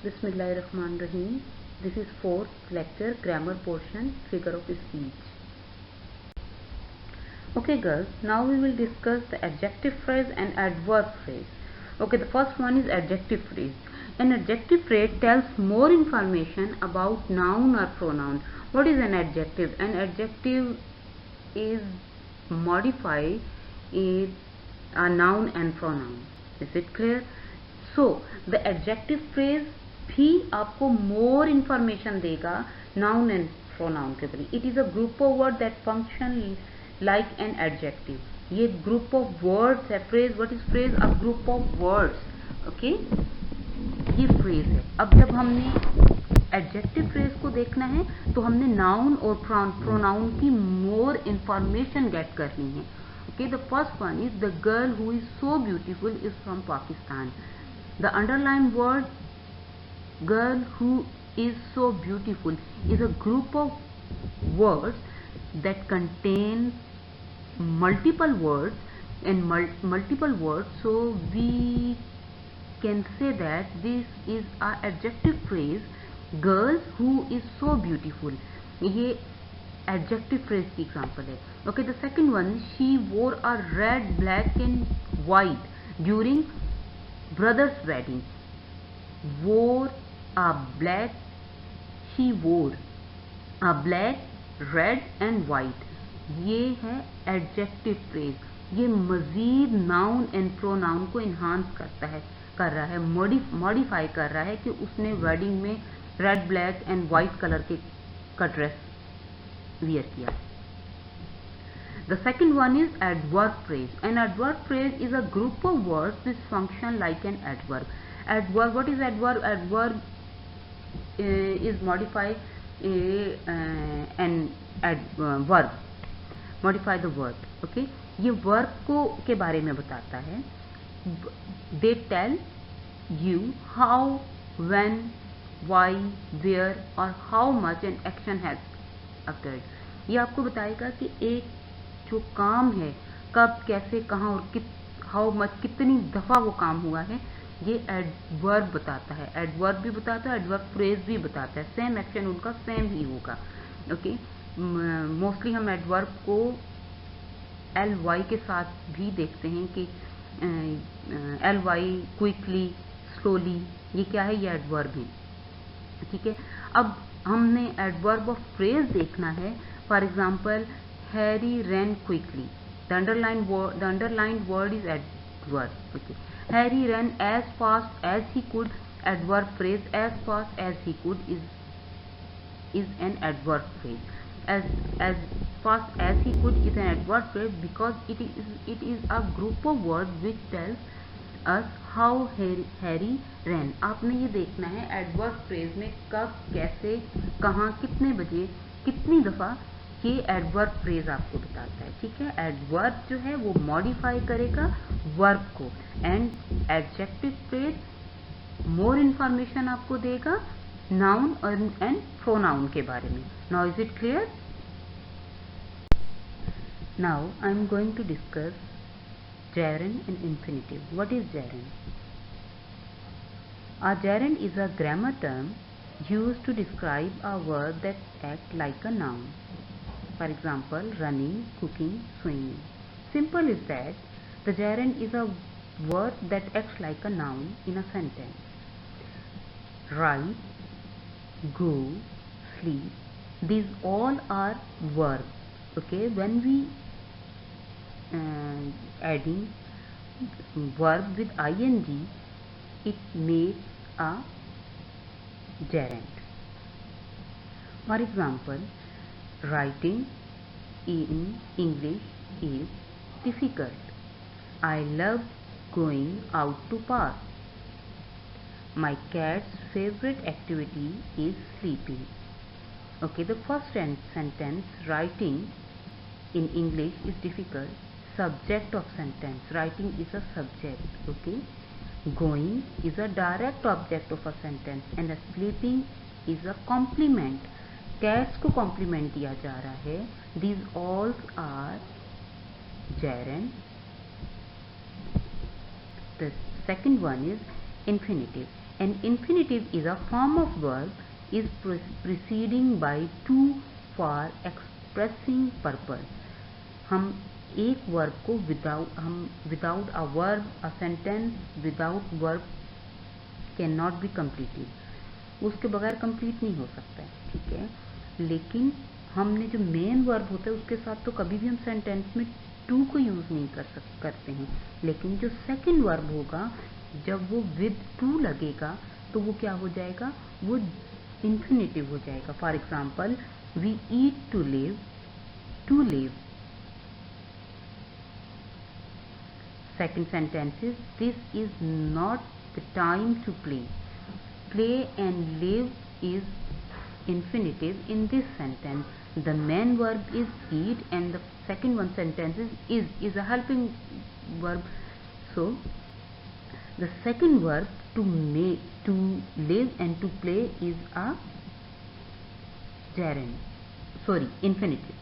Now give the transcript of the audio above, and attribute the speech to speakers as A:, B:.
A: Bismillahirrahmanirrahim. This is fourth lecture, grammar portion, figure of speech. Okay girls, now we will discuss the adjective phrase and adverb phrase. Okay, the first one is adjective phrase. An adjective phrase tells more information about noun or pronoun. What is an adjective? An adjective is modify a noun and pronoun. Is it clear? So the adjective phrase भी आपको more information देगा noun and pronoun के बारे. It is a group of words that function like an adjective. ये group of words है. Phrase, what is phrase? A group of words. Okay, ये phrase है. अब जब हमने adjective phrase को देखना है तो हमने noun और pronoun की more information get करनी है. Okay, the first one is the girl who is so beautiful is from Pakistan. The underlined word girl who is so beautiful is a group of words that contain multiple words and multiple words. So we can say that this is our adjective phrase, girl who is so beautiful. ये adjective phrase की example है. Okay, the second one, she wore a red, black and white during brother's wedding. Wore a black, she wore a black, red and white. ये है adjective phrase. ये मजीद noun and pronoun को enhance कर रहा है, modify कर रहा है कि उसने wedding में red, black and white colour का ड्रेस wear किया. The second one is adverb phrase. An adverb phrase is a group of words which function like an adverb. Adverb, what is adverb? Adverb is modify an verb. Modify the word. Okay, ये verb के बारे में बताता है. They tell you how, when, why, where or how much an action has occurred. ये आपको बताएगा कि एक जो काम है कब, कैसे, कहाँ और हाउ मच, कितनी दफा वो काम हुआ है. ये एडवर्ब बताता है. एडवर्ब भी बताता है, एडवर्ब फ्रेज भी बताता है. सेम एक्शन उनका सेम ही होगा. ओके, मोस्टली हम एडवर्ब को ly के साथ भी देखते हैं कि ly, क्विकली, स्लोली, ये क्या है? ये एडवर्ब है. ठीक है, अब हमने एडवर्ब ऑफ फ्रेज देखना है. For example, Harry ran quickly. The underlined word is adverb. Okay. Harry ran as fast as he could. Adverb phrase, as fast as he could is an adverb phrase. As fast as he could is an adverb phrase because it is a group of words which tells us how Harry ran. आपने ये देखना है adverb phrase में कब, कैसे, कहाँ, कितने बजे, कितनी दफा, ये एडवर्ब फ्रेज आपको बताता है. ठीक है, एडवर्ब जो है वो मॉडिफाई करेगा वर्ब को and adjective phrase more information आपको देगा नाउन एंड प्रोनाउन के बारे में. Now is it clear? Now I am going to discuss gerund and infinitive. What is gerund? A gerund is a grammar term used to describe a verb that acts like a noun. For example, running, cooking, swimming. Simple is that the gerund is a word that acts like a noun in a sentence. Write, go, sleep, these all are verbs. Okay, when we adding verb with ing, it makes a gerund. For example, writing in English is difficult. I love going out to park. My cat's favorite activity is sleeping. Okay, the first sentence, writing in English is difficult. Subject of sentence, writing is a subject. Okay, going is a direct object of a sentence and a sleeping is a complement. Cats को complement दिया जा रहा है. These all are gerund. The second one is infinitive. An infinitive is a form of verb is preceding by to for expressing purpose. हम एक verb को without a verb, a sentence without verb can not be completed, उसके बगैर complete नहीं हो सकता है, ठीक है। लेकिन हमने जो मेन वर्ब होता है उसके साथ तो कभी भी हम सेंटेंस में टू को यूज नहीं करते हैं, लेकिन जो सेकंड वर्ब होगा जब वो विद टू लगेगा तो वो क्या हो जाएगा, वो इंफिनिटिव हो जाएगा। For example, we eat to live, to live. Second sentence is, this is not the time to play. Play and live is infinitive in this sentence. The main verb is eat and the second one sentence is a helping verb. So the second verb to live and to play is a gerund, infinitive.